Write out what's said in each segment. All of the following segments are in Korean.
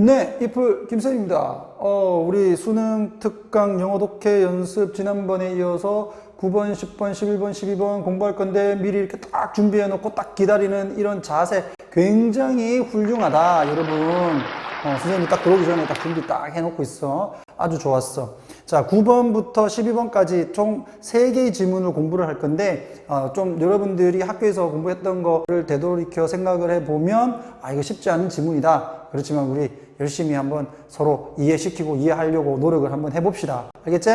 네, 이프 김쌤입니다. 우리 수능 특강 영어 독해 연습 지난번에 이어서 9번, 10번, 11번, 12번 공부할 건데 미리 이렇게 딱 준비해 놓고 딱 기다리는 이런 자세 굉장히 훌륭하다, 여러분. 선생님이 딱 들어오기 전에 딱 준비 딱 해놓고 있어. 아주 좋았어. 자, 9번부터 12번까지 총 3개의 지문을 공부를 할 건데, 좀 여러분들이 학교에서 공부했던 거를 되돌이켜 생각을 해보면, 이거 쉽지 않은 지문이다. 그렇지만 우리 열심히 한번 서로 이해시키고 이해하려고 노력을 한번 해봅시다. 알겠지?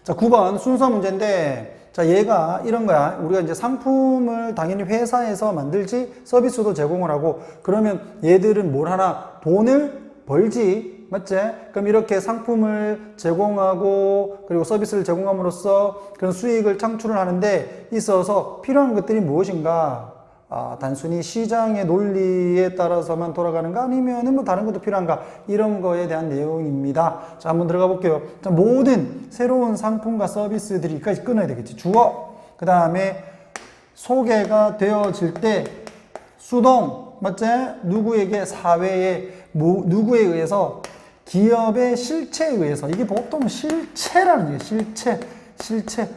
자, 9번 순서 문제인데, 자, 얘가 이런 거야. 우리가 이제 상품을 당연히 회사에서 만들지, 서비스도 제공을 하고, 그러면 얘들은 뭘 하나? 돈을 벌지. 맞지? 그럼 이렇게 상품을 제공하고, 그리고 서비스를 제공함으로써 그런 수익을 창출을 하는데 있어서 필요한 것들이 무엇인가? 단순히 시장의 논리에 따라서만 돌아가는가? 아니면은 뭐 다른 것도 필요한가? 이런 거에 대한 내용입니다. 자, 한번 들어가 볼게요. 자, 모든 새로운 상품과 서비스들이 여기까지 끊어야 되겠지. 주어, 그 다음에 소개가 되어질 때 수동, 맞지? 누구에게? 사회에, 누구에 의해서? 기업의 실체에 의해서. 이게 보통 실체라는 게 실체.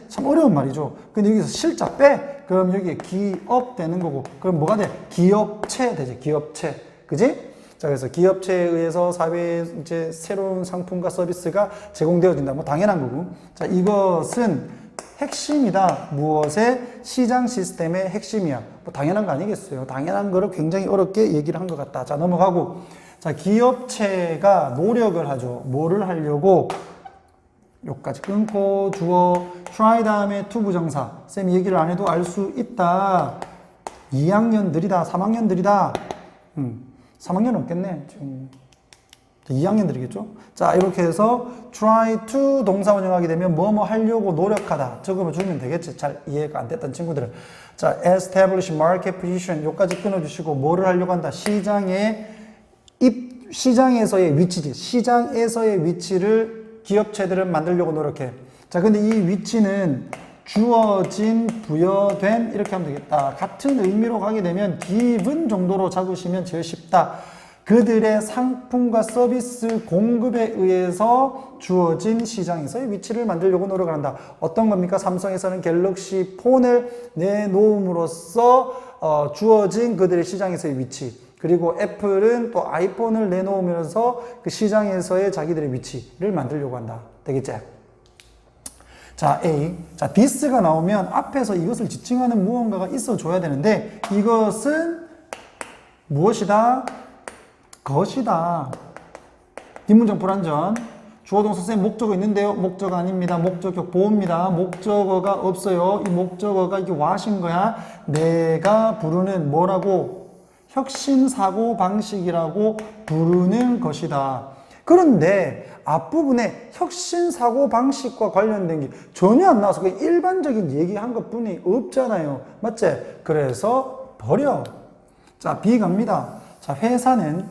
참 어려운 말이죠. 근데 여기서 실자 빼. 그럼 여기에 기업 되는 거고. 그럼 뭐가 돼? 기업체 되지. 기업체. 그지? 자, 그래서 기업체에 의해서 사회에 이제 새로운 상품과 서비스가 제공되어진다. 뭐 당연한 거고. 자, 이것은 핵심이다. 무엇의? 시장 시스템의 핵심이야. 뭐 당연한 거 아니겠어요. 당연한 거를 굉장히 어렵게 얘기를 한 것 같다. 자, 넘어가고. 자, 기업체가 노력을 하죠. 뭐를 하려고? 여기까지 끊고 주어 try 다음에 to 부정사. 쌤이 얘기를 안 해도 알 수 있다. 2학년들이다. 3학년들이다. 3학년 없겠네. 지금 2학년들이겠죠. 자, 이렇게 해서 try to 동사 원형하게 되면 뭐뭐 하려고 노력하다. 적으면 주면 되겠지. 잘 이해가 안 됐던 친구들은. 자, establish market position. 여기까지 끊어주시고 뭐를 하려고 한다. 시장에서의 위치지. 시장에서의 위치를 기업체들은 만들려고 노력해. 자, 근데 이 위치는 주어진, 부여된, 이렇게 하면 되겠다. 같은 의미로 가게 되면 given 정도로 잡으시면 제일 쉽다. 그들의 상품과 서비스 공급에 의해서 주어진 시장에서의 위치를 만들려고 노력을 한다. 어떤 겁니까? 삼성에서는 갤럭시 폰을 내놓음으로써 주어진 그들의 시장에서의 위치. 그리고 애플은 또 아이폰을 내놓으면서 그 시장에서의 자기들의 위치를 만들려고 한다. 되겠지? 자, A. 자, this가 나오면 앞에서 이것을 지칭하는 무언가가 있어줘야 되는데 이것은 무엇이다? 것이다. 뒷문장 불완전. 주어동사 선생님 목적어 있는데요. 목적어 아닙니다. 목적격 보호입니다. 목적어가 없어요. 이 목적어가 이게 what인 거야. 내가 부르는 뭐라고? 혁신 사고 방식이라고 부르는 것이다. 그런데 앞부분에 혁신 사고 방식과 관련된 게 전혀 안 나와서 그냥 일반적인 얘기한 것뿐이 없잖아요. 맞지? 그래서 버려. 자, B 갑니다. 자, 회사는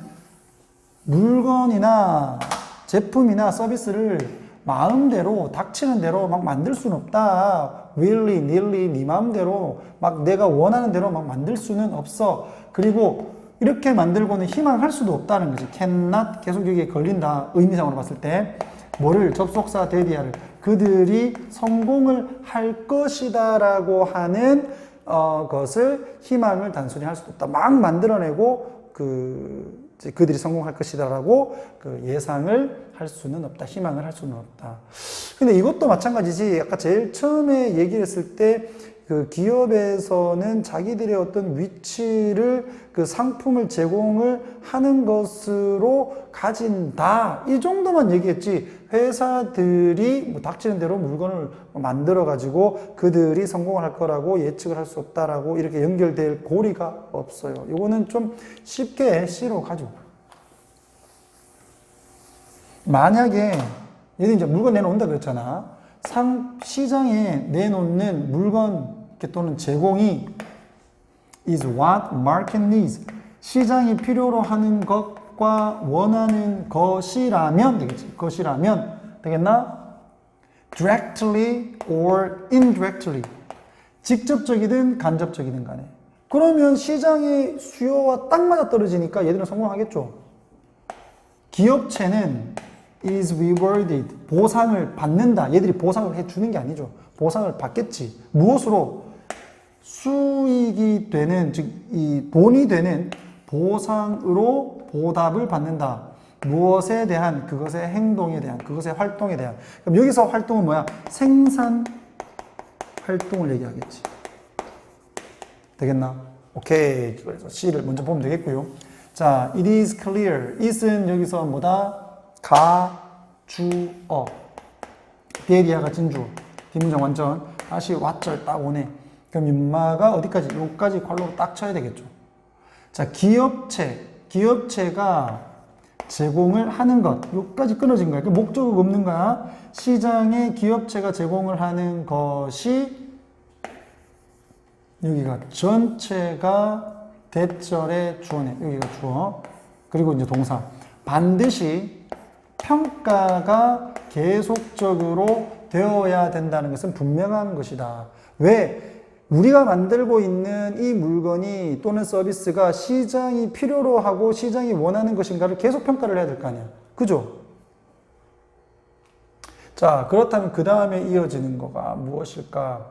물건이나 제품이나 서비스를 마음대로 닥치는 대로 막 만들 수는 없다. willy nilly 네 마음대로 막 내가 원하는 대로 막 만들 수는 없어. 그리고 이렇게 만들고는 희망할 수도 없다는 거지. cannot 계속 여기에 걸린다. 의미상으로 봤을 때 뭐를? 접속사 데디아를 그들이 성공을 할 것이다 라고 하는 것을 희망을 단순히 할 수도 없다. 막 만들어내고 그들이 성공할 것이다 라고 그 예상을 할 수는 없다. 희망을 할 수는 없다. 근데 이것도 마찬가지지. 아까 제일 처음에 얘기를 했을 때 그 기업에서는 자기들의 어떤 위치를 그 상품을 제공을 하는 것으로 가진다. 이 정도만 얘기했지. 회사들이 뭐 닥치는 대로 물건을 만들어 가지고 그들이 성공을 할 거라고 예측을 할 수 없다라고 이렇게 연결될 고리가 없어요. 이거는 좀 쉽게 C로 가죠. 만약에 얘들 이제 물건 내놓는다 그랬잖아. 시장에 내놓는 물건 또는 제공이 is what market needs. 시장이 필요로 하는 것과 원하는 것이라면 되겠지. 것이라면 되겠나? directly or indirectly. 직접적이든 간접적이든 간에. 그러면 시장의 수요와 딱 맞아떨어지니까 얘들은 성공하겠죠. 기업체는 is rewarded, 보상을 받는다. 얘들이 보상을 해주는 게 아니죠. 보상을 받겠지. 무엇으로? 수익이 되는, 즉, 이 돈이 되는 보상으로 보답을 받는다. 무엇에 대한? 그것의 행동에 대한, 그것의 활동에 대한. 그럼 여기서 활동은 뭐야? 생산 활동을 얘기하겠지. 되겠나? 오케이. 그래서 C를 먼저 보면 되겠고요. 자, it is clear. it은 여기서 뭐다? 가주어. 대리아가 진주. 뒷문장 완전. 다시 왓절 딱 오네. 그럼 인마가 어디까지? 여기까지 괄호로 딱 쳐야 되겠죠. 자, 기업체가 제공을 하는 것. 여기까지 끊어진 거야. 목적어가 없는 거야. 시장에 기업체가 제공을 하는 것이 여기가 전체가 대절의 주어네. 여기가 주어. 그리고 이제 동사. 반드시 평가가 계속적으로 되어야 된다는 것은 분명한 것이다. 왜? 우리가 만들고 있는 이 물건이 또는 서비스가 시장이 필요로 하고 시장이 원하는 것인가를 계속 평가를 해야 될 거 아니야. 그죠? 자, 그렇다면 그 다음에 이어지는 거가 무엇일까?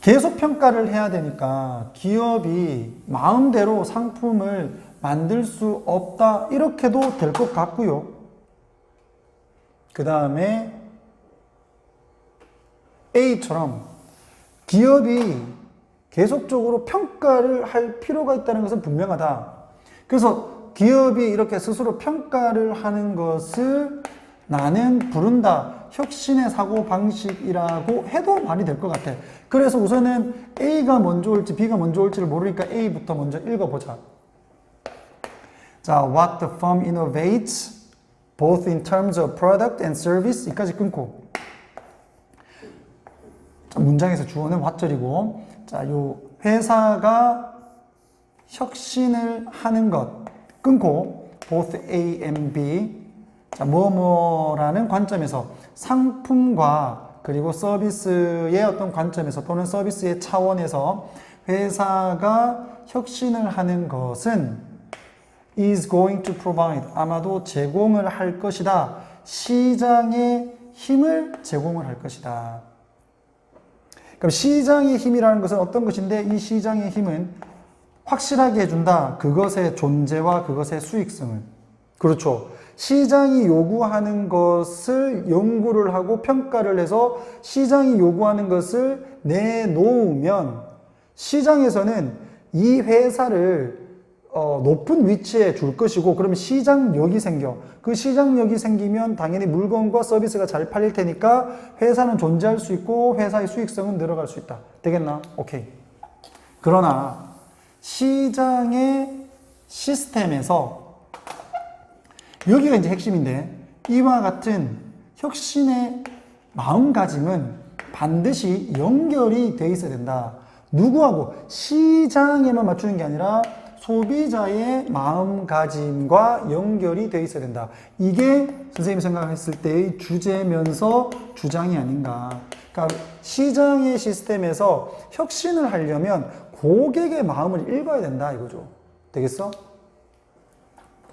계속 평가를 해야 되니까 기업이 마음대로 상품을 만들 수 없다. 이렇게도 될 것 같고요. 그 다음에 A처럼 기업이 계속적으로 평가를 할 필요가 있다는 것은 분명하다. 그래서 기업이 이렇게 스스로 평가를 하는 것을 나는 부른다. 혁신의 사고방식이라고 해도 말이 될 것 같아. 그래서 우선은 A가 먼저 올지 B가 먼저 올지를 모르니까 A부터 먼저 읽어보자. 자, what the firm innovates both in terms of product and service 이까지 끊고 문장에서 주어는 what절이고 자, 요 회사가 혁신을 하는 것 끊고 both A and B 자, 뭐뭐라는 관점에서 상품과 그리고 서비스의 어떤 관점에서 또는 서비스의 차원에서 회사가 혁신을 하는 것은 is going to provide 아마도 제공을 할 것이다. 시장의 힘을 제공을 할 것이다. 그럼 시장의 힘이라는 것은 어떤 것인데 이 시장의 힘은 확실하게 해준다. 그것의 존재와 그것의 수익성을. 그렇죠. 시장이 요구하는 것을 연구를 하고 평가를 해서 시장이 요구하는 것을 내놓으면 시장에서는 이 회사를 높은 위치에 줄 것이고 그러면 시장력이 생겨. 그 시장력이 생기면 당연히 물건과 서비스가 잘 팔릴 테니까 회사는 존재할 수 있고 회사의 수익성은 늘어갈 수 있다. 되겠나? 오케이. 그러나 시장의 시스템에서 여기가 이제 핵심인데 이와 같은 혁신의 마음가짐은 반드시 연결이 돼 있어야 된다. 누구하고? 시장에만 맞추는 게 아니라 소비자의 마음가짐과 연결이 돼 있어야 된다. 이게 선생님이 생각했을 때의 주제면서 주장이 아닌가. 그러니까 시장의 시스템에서 혁신을 하려면 고객의 마음을 읽어야 된다 이거죠. 되겠어?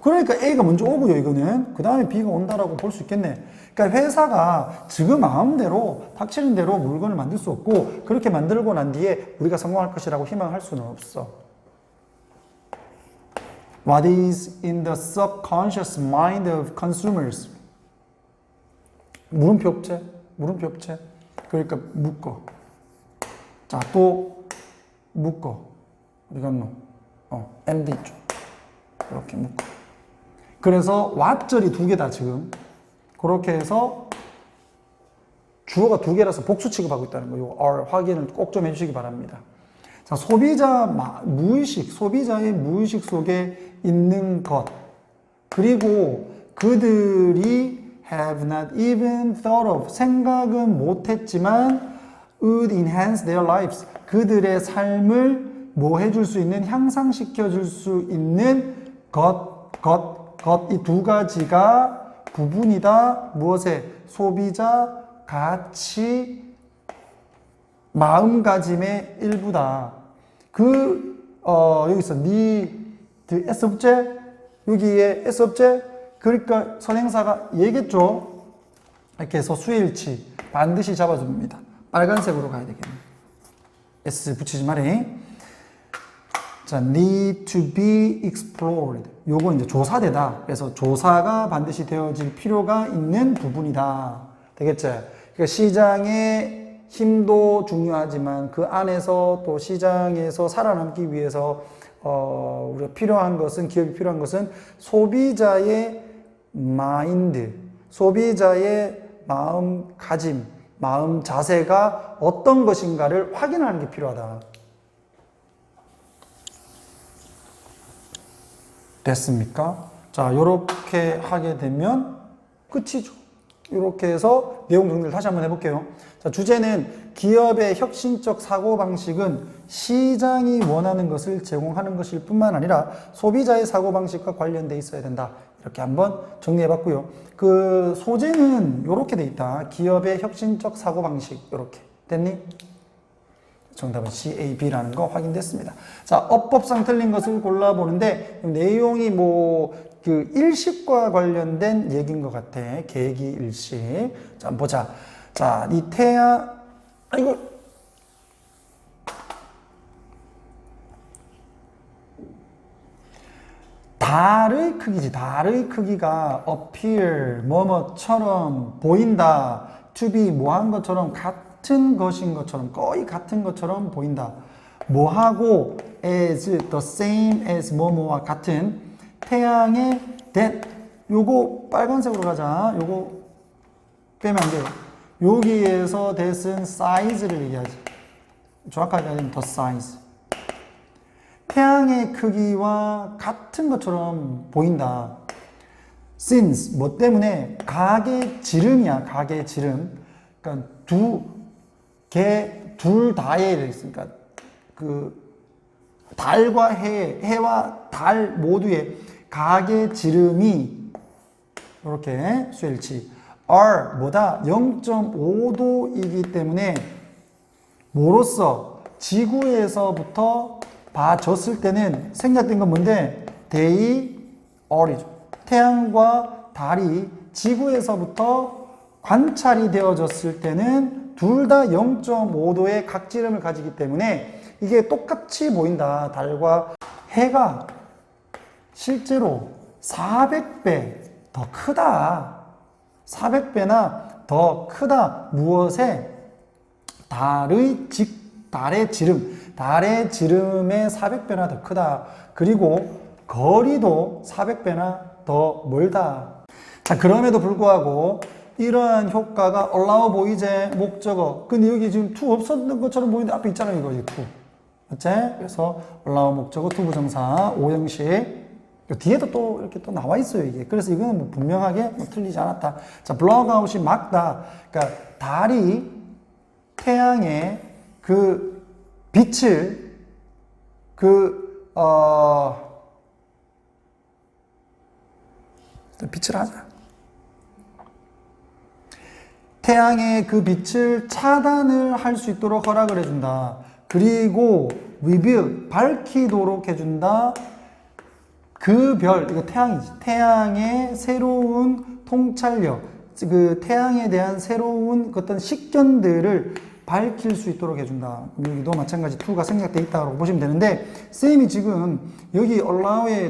그러니까 A가 먼저 오고요, 이거는. 그 다음에 B가 온다라고 볼 수 있겠네. 그러니까 회사가 지금 마음대로, 닥치는 대로 물건을 만들 수 없고, 그렇게 만들고 난 뒤에 우리가 성공할 것이라고 희망할 수는 없어. What is in the subconscious mind of consumers? 물음표 없지? 물음표 없지? 그러니까 묶어. 자, 또 묶어. 어디 갔노? MD 쪽. 이렇게 묶어. 그래서 what절이 두 개다 지금. 그렇게 해서 주어가 두 개라서 복수 취급하고 있다는 거예요. R 확인을 꼭 좀 해주시기 바랍니다. 자, 소비자 무의식, 소비자의 무의식 속에 있는 것. 그리고 그들이 have not even thought of, 생각은 못했지만 would enhance their lives. 그들의 삶을 뭐 해줄 수 있는, 향상시켜 줄 수 있는 것. 이 두 가지가 부분이다. 무엇에? 소비자 가치 마음가짐의 일부다. 여기 있어. the S object, 여기에 S object, 그러니까 선행사가 얘겠죠. 이렇게 해서 수일치 반드시 잡아줍니다. 빨간색으로 가야 되겠네. S 붙이지 말이. 자, need to be explored. 요거 이제 조사되다. 그래서 조사가 반드시 되어질 필요가 있는 부분이다. 되겠죠? 그러니까 시장의 힘도 중요하지만 그 안에서 또 시장에서 살아남기 위해서 우리가 필요한 것은, 기업이 필요한 것은 소비자의 마인드, 소비자의 마음가짐, 마음 자세가 어떤 것인가를 확인하는 게 필요하다. 됐습니까? 자, 요렇게 하게 되면 끝이죠. 이렇게 해서 내용 정리를 다시 한번 해볼게요. 자, 주제는 기업의 혁신적 사고방식은 시장이 원하는 것을 제공하는 것일 뿐만 아니라 소비자의 사고방식과 관련돼 있어야 된다. 이렇게 한번 정리해봤고요. 그 소재는 이렇게 돼 있다. 기업의 혁신적 사고방식. 이렇게 됐니? 정답은 CAB라는 거 확인됐습니다. 자, 어법상 틀린 것을 골라보는데 내용이 그 일식과 관련된 얘기인 것 같아. 계기 일식. 자, 한번 보자. 자, 이 아이고. 달의 크기지. 달의 크기가 appear, 뭐뭐처럼 보인다. to be, 뭐한 것처럼, 같은 것인 것처럼, 거의 같은 것처럼 보인다. 뭐하고 as, the same as 뭐뭐와 같은 태양의 that, 요거 빨간색으로 가자. 요거 빼면 안 돼요. 여기에서 that은 size를 얘기하지. 정확하게 하면 the size. 태양의 크기와 같은 것처럼 보인다. since, 뭐 때문에? 각의 지름이야, 각의 지름. 그러니까 둘 다에 되어 있으니까 그 달과 해와 달 모두의 각의 지름이 이렇게 수일치 are 뭐다? 0.5도이기 때문에 뭐로써 지구에서부터 봐졌을 때는 생략된 건 뭔데? they are이죠. 태양과 달이 지구에서부터 관찰이 되어졌을 때는 둘 다 0.5도의 각지름을 가지기 때문에 이게 똑같이 보인다. 달과 해가 실제로 400배 더 크다. 400배나 더 크다. 무엇에? 달의 지름. 달의 지름의 400배나 더 크다. 그리고 거리도 400배나 더 멀다. 자, 그럼에도 불구하고 이러한 효과가 allow 보이제 목적어. 근데 여기 지금 to 없었던 것처럼 보이는데 앞에 있잖아요. 이거 to. 맞지? 그래서 allow 목적어 to 부정사 오형식. 뒤에도 또 이렇게 또 나와 있어요. 이게. 그래서 이거는 뭐 분명하게 틀리지 않았다. 자, blockout이 막다. 그러니까 달이 태양의 그 빛을 빛을 하자. 태양의 그 빛을 차단을 할 수 있도록 허락을 해준다. 그리고 reveal, 밝히도록 해준다. 그 별, 이거 태양이지. 태양의 새로운 통찰력, 그 태양에 대한 새로운 어떤 식견들을 밝힐 수 있도록 해준다. 여기도 마찬가지 to가 생략되어 있다고 보시면 되는데, 쌤이 지금 여기 allow에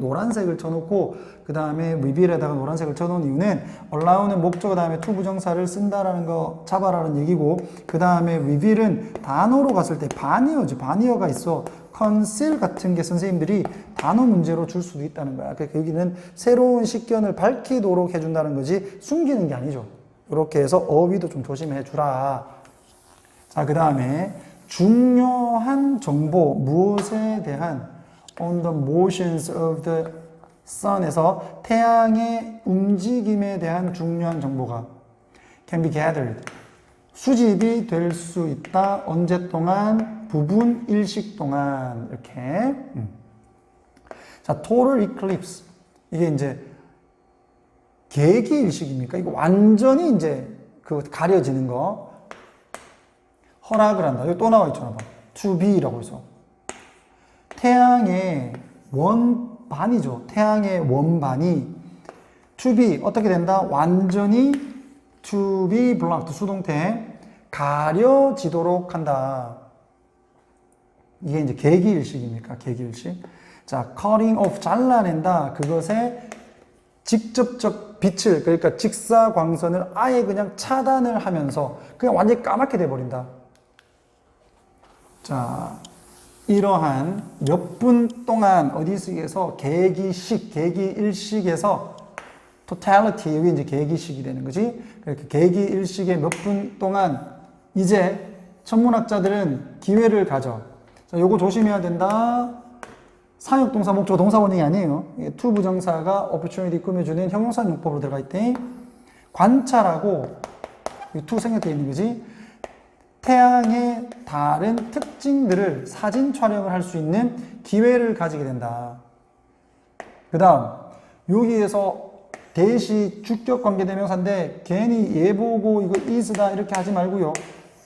노란색을 쳐놓고 그 다음에 reveal에다가 노란색을 쳐놓은 이유는 allow는 목적어 다음에 to 부정사를 쓴다라는 거 잡아라는 얘기고, 그 다음에 reveal은 단어로 갔을 때 반이어지. 반이어가 있어. conceal 같은 게 선생님들이 단어 문제로 줄 수도 있다는 거야. 그러니까 여기는 새로운 식견을 밝히도록 해준다는 거지 숨기는 게 아니죠. 이렇게 해서 어휘도 좀 조심해 주라. 자, 그 다음에 중요한 정보, 무엇에 대한 on the motions of the sun에서 태양의 움직임에 대한 중요한 정보가 can be gathered. 수집이 될 수 있다. 언제 동안? 부분 일식 동안. 이렇게. 자, total eclipse. 이게 이제 계기 일식입니까? 이거 완전히 이제 그 가려지는 거. 허락을 한다. 여기 또 나와 있잖아. 봐. to be라고 해서. 태양의 원반이죠. 태양의 원반이 to be 어떻게 된다? 완전히 to be blocked 수동태 가려지도록 한다. 이게 이제 계기일식입니까? 계기일식. 자, cutting off 잘라낸다. 그것의 직접적 빛을 그러니까 직사광선을 아예 그냥 차단을 하면서 그냥 완전히 까맣게 돼버린다. 자, 이러한 몇 분 동안 어디식에서 계기식, 계기일식에서 totality 여기 이제 계기식이 되는 거지. 그러니까 계기일식의 몇 분 동안 이제 천문학자들은 기회를 가져. 자, 요거 조심해야 된다. 사역동사, 목적, 동사 원형이 아니에요. to 부정사가 opportunity 꾸며주는 형용사 용법으로 들어가 있대. 관찰하고 to 생략되어 있는 거지. 태양의 다른 특징들을 사진 촬영을 할 수 있는 기회를 가지게 된다. 그 다음 여기에서 대시 주격 관계대명사인데 괜히 얘 보고 이거 is다 이렇게 하지 말고요.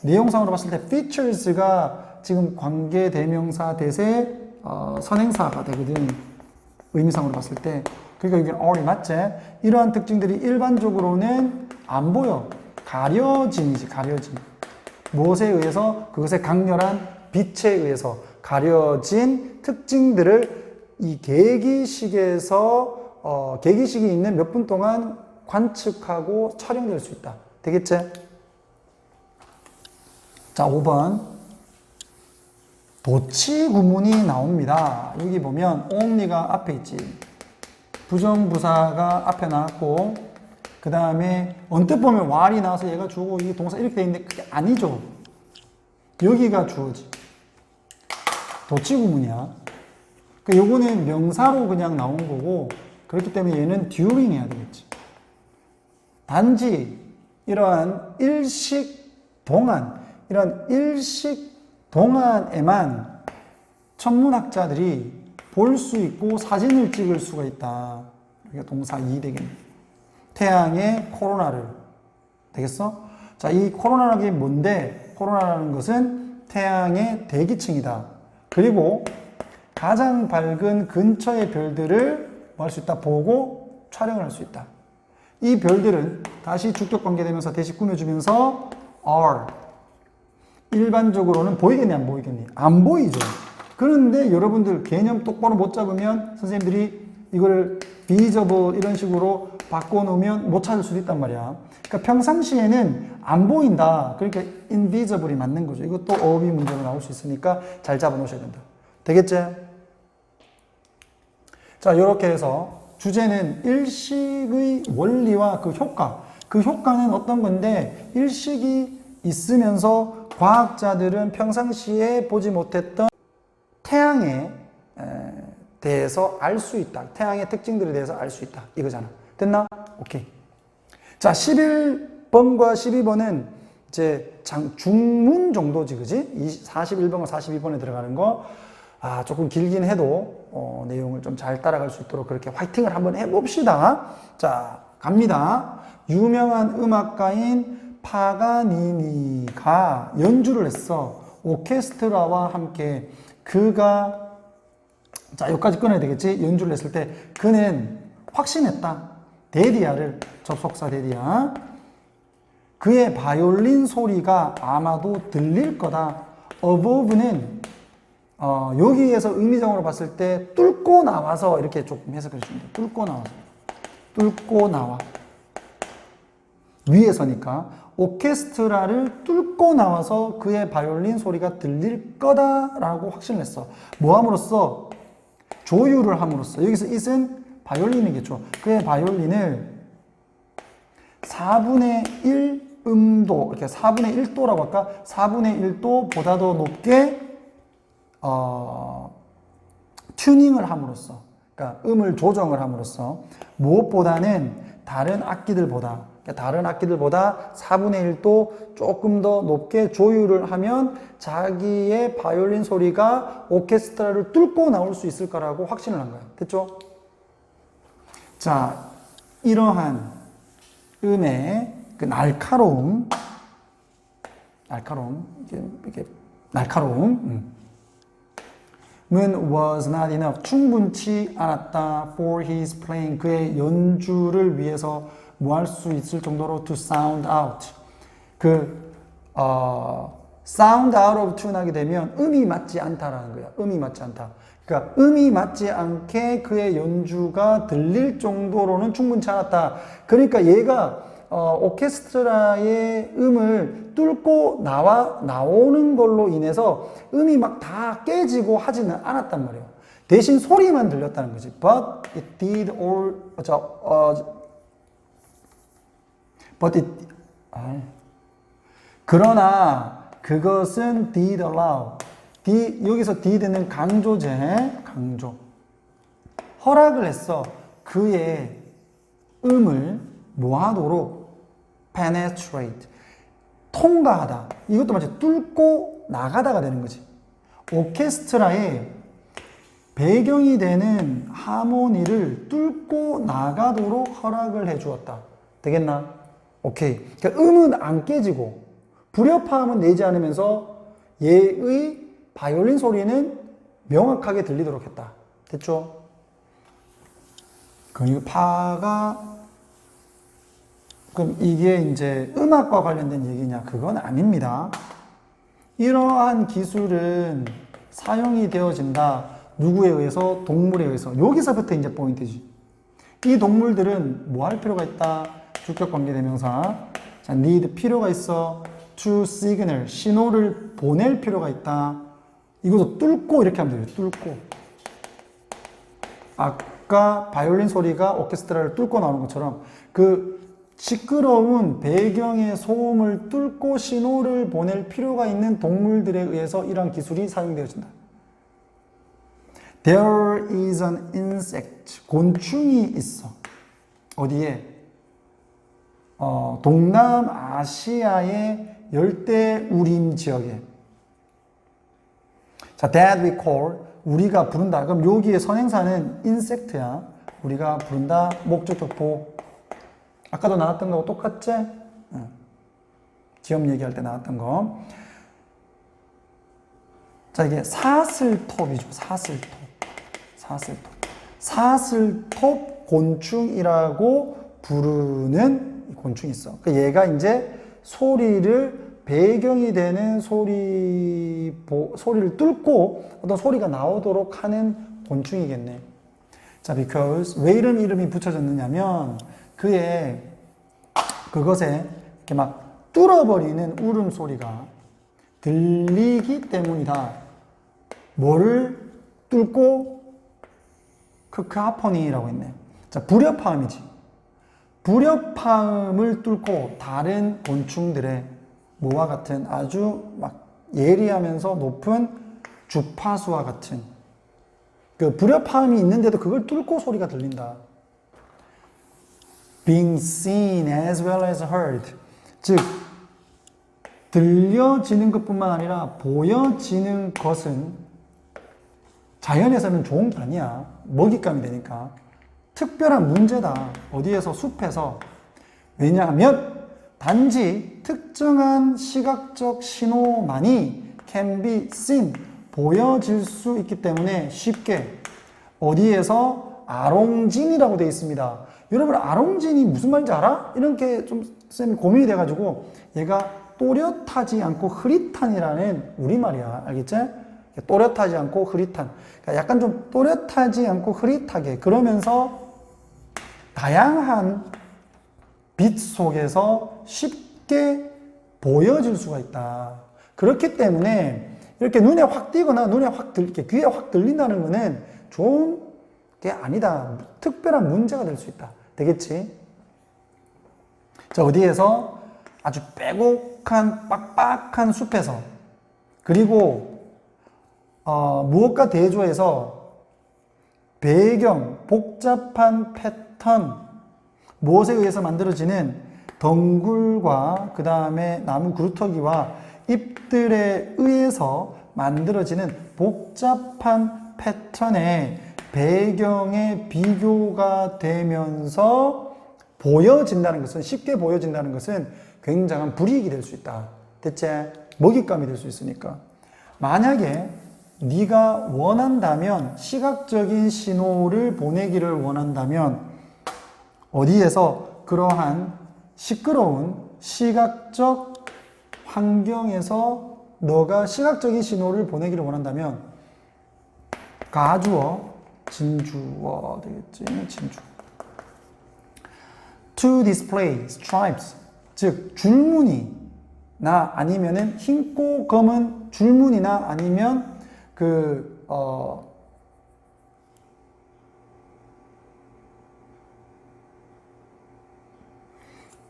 내용상으로 봤을 때 features가 지금 관계대명사 대세 선행사가 되거든. 의미상으로 봤을 때. 그러니까 여기는 all이 맞지? 이러한 특징들이 일반적으로는 안 보여. 가려짐이지, 가려짐. 무엇에 의해서? 그것의 강렬한 빛에 의해서 가려진 특징들을 이 계기식에서 계기식이 있는 몇 분 동안 관측하고 촬영될 수 있다. 되겠지? 자, 5번. 도치 구문이 나옵니다. 여기 보면 only가 앞에 있지. 부정부사가 앞에 나왔고 그 다음에 언뜻 보면 while이 나와서 얘가 주고 이게 동사 이렇게 돼 있는데 그게 아니죠. 여기가 주어지. 도치 구문이야. 그러니까 요거는 명사로 그냥 나온 거고 그렇기 때문에 얘는 during 해야 되겠지. 단지 이러한 일식 동안 이러한 일식 동안에만 천문학자들이 볼 수 있고 사진을 찍을 수가 있다. 그러니까 동사 2 되겠네. 태양의 코로나를. 되겠어? 자, 이 코로나라는 게 뭔데? 코로나라는 것은 태양의 대기층이다. 그리고 가장 밝은 근처의 별들을 뭐 할 수 있다? 보고 촬영을 할 수 있다. 이 별들은 다시 주격 관계되면서 대시 꾸며주면서 are. 일반적으로는 보이겠니? 안 보이겠니? 안 보이죠. 그런데 여러분들 개념 똑바로 못 잡으면 선생님들이 이거를 visible 이런 식으로 바꿔놓으면 못 찾을 수도 있단 말이야. 그러니까 평상시에는 안 보인다. 그러니까 invisible이 맞는 거죠. 이것도 어휘 문제로 나올 수 있으니까 잘 잡아 놓으셔야 된다. 되겠지? 자, 이렇게 해서 주제는 일식의 원리와 그 효과. 그 효과는 어떤 건데 일식이 있으면서 과학자들은 평상시에 보지 못했던 태양에 대해서 알 수 있다. 태양의 특징들에 대해서 알 수 있다. 이거잖아. 됐나? 오케이. 자, 11번과 12번은 이제 중문 정도지, 그지? 41번과 42번에 들어가는 거. 아, 조금 길긴 해도, 내용을 좀 잘 따라갈 수 있도록 그렇게 화이팅을 한번 해봅시다. 자, 갑니다. 유명한 음악가인 파가니니가 연주를 했어. 오케스트라와 함께. 그가, 자, 여기까지 끊어야 되겠지? 연주를 했을 때, 그는 확신했다. 데디아를, 접속사 데디아. 그의 바이올린 소리가 아마도 들릴 거다. above는, 여기에서 의미적으로 봤을 때, 뚫고 나와서, 이렇게 조금 해석해 주시면 돼요. 뚫고 나와서. 뚫고 나와. 위에서니까. 오케스트라를 뚫고 나와서 그의 바이올린 소리가 들릴 거다라고 확신을 했어. 뭐 함으로써? 조율을 함으로써. 여기서 it은 바이올린이겠죠. 그의 바이올린을 4분의 1 음도, 이렇게 4분의 1도라고 할까? 4분의 1도보다 더 높게 튜닝을 함으로써, 그러니까 음을 조정을 함으로써 무엇보다는 다른 악기들보다 4분의 1도 조금 더 높게 조율을 하면 자기의 바이올린 소리가 오케스트라를 뚫고 나올 수 있을 거라고 확신을 한 거야. 됐죠? 자, 이러한 음의 그 날카로움, 날카로움. 이게 날카로움. was not enough. 충분치 않았다. for his playing. 그의 연주를 위해서 뭐 할 수 있을 정도로 to sound out. sound out of tune 하게 되면 음이 맞지 않다라는 거야. 음이 맞지 않다. 그러니까 음이 맞지 않게 그의 연주가 들릴 정도로는 충분치 않았다. 그러니까 얘가 오케스트라의 음을 뚫고 나오는 걸로 인해서 음이 막 다 깨지고 하지는 않았단 말이에요. 대신 소리만 들렸다는 거지. But it did all, 그러나 그것은 did allow. 여기서 did는 강조제, 강조. 허락을 했어. 그의 음을 뭐 하도록? penetrate. 통과하다. 이것도 마치 뚫고 나가다가 되는 거지. 오케스트라의 배경이 되는 하모니를 뚫고 나가도록 허락을 해 주었다. 되겠나? 오케이. 그러니까 음은 안 깨지고 불협화음은 내지 않으면서 얘의 바이올린 소리는 명확하게 들리도록 했다. 됐죠? 그럼 이 파가 그럼 이게 이제 음악과 관련된 얘기냐? 그건 아닙니다. 이러한 기술은 사용이 되어진다. 누구에 의해서? 동물에 의해서. 여기서부터 이제 포인트지. 이 동물들은 뭐 할 필요가 있다? 주격 관계대명사. 자, need 필요가 있어. to signal 신호를 보낼 필요가 있다. 이것도 뚫고 이렇게 하면 돼요. 뚫고. 아까 바이올린 소리가 오케스트라를 뚫고 나오는 것처럼 그 시끄러운 배경의 소음을 뚫고 신호를 보낼 필요가 있는 동물들에 의해서 이러한 기술이 사용되어진다. There is an insect. 곤충이 있어. 어디에? 동남아시아의 열대우림 지역에. 자, that we call. 우리가 부른다. 그럼 여기에 선행사는 insect야. 우리가 부른다. 목적격 보. 아까도 나왔던 거하고 똑같지? 응. 지역 얘기할 때 나왔던 거. 자, 이게 사슬톱이죠. 사슬톱. 사슬톱. 사슬톱 곤충이라고 부르는 곤충이 있어. 그러니까 얘가 이제 소리를 배경이 되는 소리를 뚫고 어떤 소리가 나오도록 하는 곤충이겠네. 자, because 왜 이런 이름이 붙여졌느냐면 그것에 이렇게 막 뚫어버리는 울음소리가 들리기 때문이다. 뭐를 뚫고? 크크하포니라고 했네. 자, 불협화음이지. 불협화음을 뚫고 다른 곤충들의 뭐와 같은 아주 막 예리하면서 높은 주파수와 같은 그 불협화음이 있는데도 그걸 뚫고 소리가 들린다. being seen as well as heard. 즉, 들려지는 것뿐만 아니라 보여지는 것은 자연에서는 좋은 게 아니야. 먹잇감이 되니까. 특별한 문제다. 어디에서? 숲에서. 왜냐하면 단지 특정한 시각적 신호만이 can be seen, 보여질 수 있기 때문에 쉽게 어디에서? 아롱진이라고 되어 있습니다. 여러분, 아롱진이 무슨 말인지 알아? 이런 게 좀 쌤이 고민이 돼가지고 얘가 또렷하지 않고 흐릿한이라는 우리말이야. 알겠지? 또렷하지 않고 흐릿한. 그러니까 약간 좀 또렷하지 않고 흐릿하게 그러면서 다양한 빛 속에서 쉽게 보여질 수가 있다. 그렇기 때문에 이렇게 눈에 확 띄거나 귀에 확 들린다는 것은 좋은 게 아니다. 특별한 문제가 될 수 있다. 되겠지? 자, 어디에서? 아주 빼곡한 빡빡한 숲에서 그리고 무엇과 대조해서 배경, 복잡한 패턴, 무엇에 의해서 만들어지는 덩굴과 그 다음에 나무 그루터기와 잎들에 의해서 만들어지는 복잡한 패턴의 배경에 비교가 되면서 보여진다는 것은, 쉽게 보여진다는 것은 굉장한 불이익이 될 수 있다. 대체 먹잇감이 될 수 있으니까. 만약에 네가 원한다면, 시각적인 신호를 보내기를 원한다면 어디에서 그러한 시끄러운 시각적 환경에서 너가 시각적인 신호를 보내기를 원한다면 가주어, 진주어 되겠지. 진주. To display stripes, 즉 줄무늬나 아니면은 흰고 검은 줄무늬나 아니면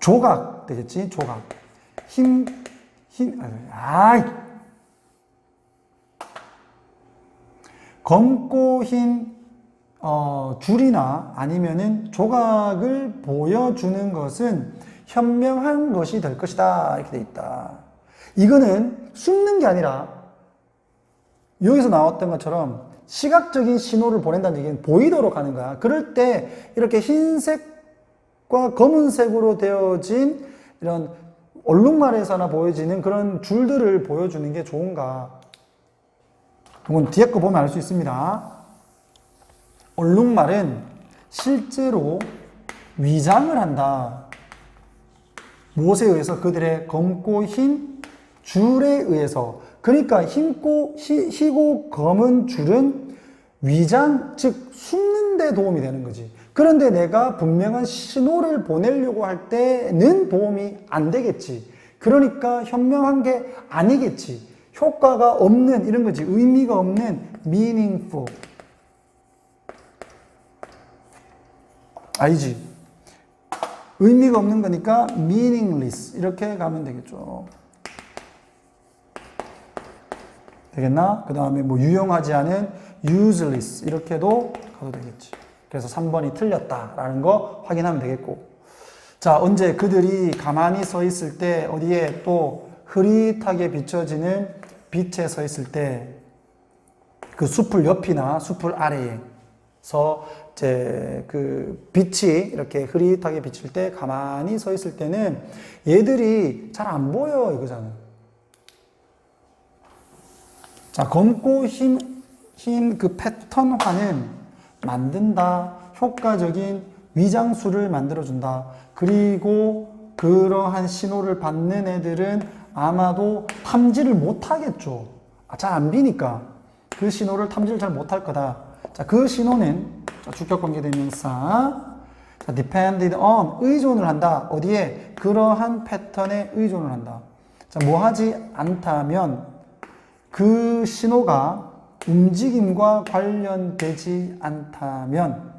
조각 되겠지. 조각. 검고 흰 줄이나 아니면은 조각을 보여주는 것은 현명한 것이 될 것이다. 이렇게 돼 있다. 이거는 숨는 게 아니라 여기서 나왔던 것처럼 시각적인 신호를 보낸다는 얘기는 보이도록 하는 거야. 그럴 때 이렇게 흰색과 검은색으로 되어진 이런 얼룩말에서나 보여지는 그런 줄들을 보여주는 게 좋은가. 이건 뒤에 거 보면 알 수 있습니다. 얼룩말은 실제로 위장을 한다. 무엇에 의해서? 그들의 검고 흰 줄에 의해서. 그러니까 희고 검은 줄은 위장, 즉 숨는 데 도움이 되는 거지. 그런데 내가 분명한 신호를 보내려고 할 때는 도움이 안 되겠지. 그러니까 현명한 게 아니겠지. 효과가 없는 이런 거지. 의미가 없는 meaningful. 알지? 의미가 없는 거니까 meaningless 이렇게 가면 되겠죠. 되겠나? 그 다음에 뭐 유용하지 않은 useless 이렇게도 가도 되겠지. 그래서 3번이 틀렸다라는 거 확인하면 되겠고. 자, 언제 그들이 가만히 서 있을 때 어디에 또 흐릿하게 비춰지는 빛에 서 있을 때 그 숲을 옆이나 숲을 아래에서 이제 그 빛이 이렇게 흐릿하게 비칠 때 가만히 서 있을 때는 얘들이 잘 안 보여 이거잖아. 자, 검고 흰 그 패턴화는 만든다. 효과적인 위장술을 만들어준다. 그리고 그러한 신호를 받는 애들은 아마도 탐지를 못하겠죠. 잘 안 비니까 그 신호를 탐지를 잘 못할 거다. 자, 그 신호는 주격관계대명사 depended on 의존을 한다. 어디에? 그러한 패턴에 의존을 한다. 자, 뭐 하지 않다면 그 신호가 움직임과 관련되지 않다면,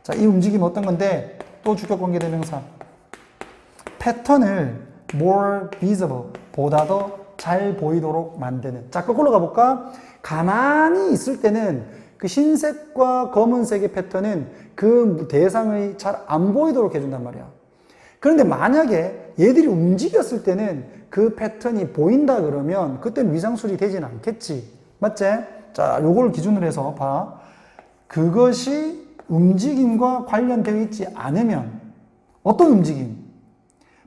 자, 이 움직임은 어떤 건데? 또 주격관계대명사 패턴을 more visible, 보다 더 잘 보이도록 만드는. 자, 거꾸로 가볼까? 가만히 있을 때는 그 흰색과 검은색의 패턴은 그 대상의 잘 안 보이도록 해준단 말이야. 그런데 만약에 얘들이 움직였을 때는 그 패턴이 보인다 그러면 그때는 위장술이 되지는 않겠지. 맞지? 자, 요걸 기준으로 해서 봐. 그것이 움직임과 관련되어 있지 않으면 어떤 움직임?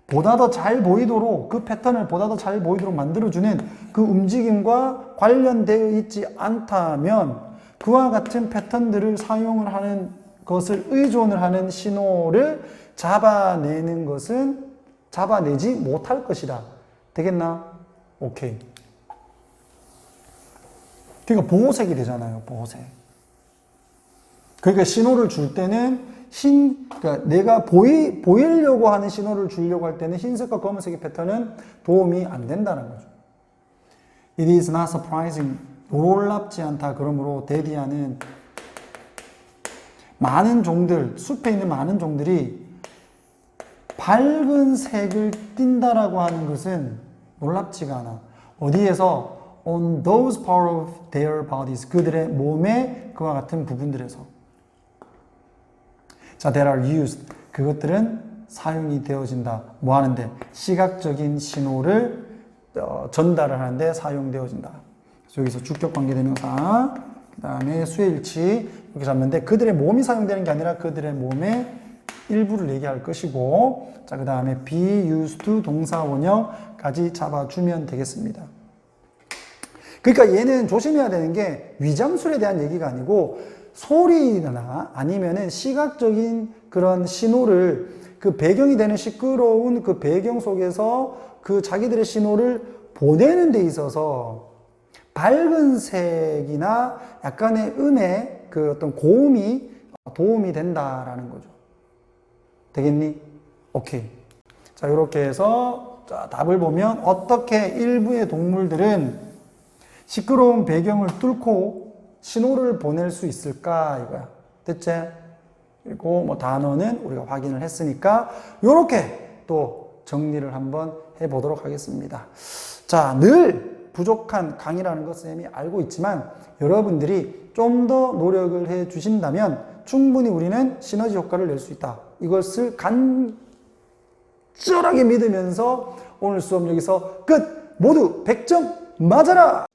보다 더 잘 보이도록, 그 패턴을 보다 더 잘 보이도록 만들어주는 그 움직임과 관련되어 있지 않다면 그와 같은 패턴들을 사용을 하는 것을 의존을 하는 신호를 잡아내는 것은 잡아내지 못할 것이다. 되겠나? 오케이. 그러니까 보호색이 되잖아요. 보호색. 그러니까 신호를 줄 때는 그러니까 내가 보이려고 하는 신호를 주려고 할 때는 흰색과 검은색의 패턴은 도움이 안 된다는 거죠. It is not surprising. 놀랍지 않다. 그러므로 데디아는 많은 종들, 숲에 있는 많은 종들이 밝은 색을 띈다라고 하는 것은 놀랍지가 않아. 어디에서? On those part of their bodies. 그들의 몸의 그와 같은 부분들에서. 자, that are used. 그것들은 사용이 되어진다. 뭐 하는데? 시각적인 신호를 전달을 하는데 사용되어진다. 그래서 여기서 주격관계대명사, 그 다음에 수일치 이렇게 잡는데 그들의 몸이 사용되는 게 아니라 그들의 몸의 일부를 얘기할 것이고, 자, 그 다음에 be used to 동사 원형까지 잡아주면 되겠습니다. 그러니까 얘는 조심해야 되는 게 위장술에 대한 얘기가 아니고 소리나 아니면은 시각적인 그런 신호를 그 배경이 되는 시끄러운 그 배경 속에서 그 자기들의 신호를 보내는 데 있어서 밝은 색이나 약간의 음의 그 어떤 고음이 도움이 된다라는 거죠. 되겠니? 오케이. 자, 이렇게 해서 자, 답을 보면 어떻게 일부의 동물들은 시끄러운 배경을 뚫고 신호를 보낼 수 있을까 이거야. 됐지? 그리고 뭐 단어는 우리가 확인을 했으니까 이렇게 또 정리를 한번 해보도록 하겠습니다. 자, 늘 부족한 강의라는 것 쌤이 알고 있지만 여러분들이 좀 더 노력을 해 주신다면 충분히 우리는 시너지 효과를 낼 수 있다. 이것을 간절하게 믿으면서 오늘 수업 여기서 끝! 모두 100점 맞아라!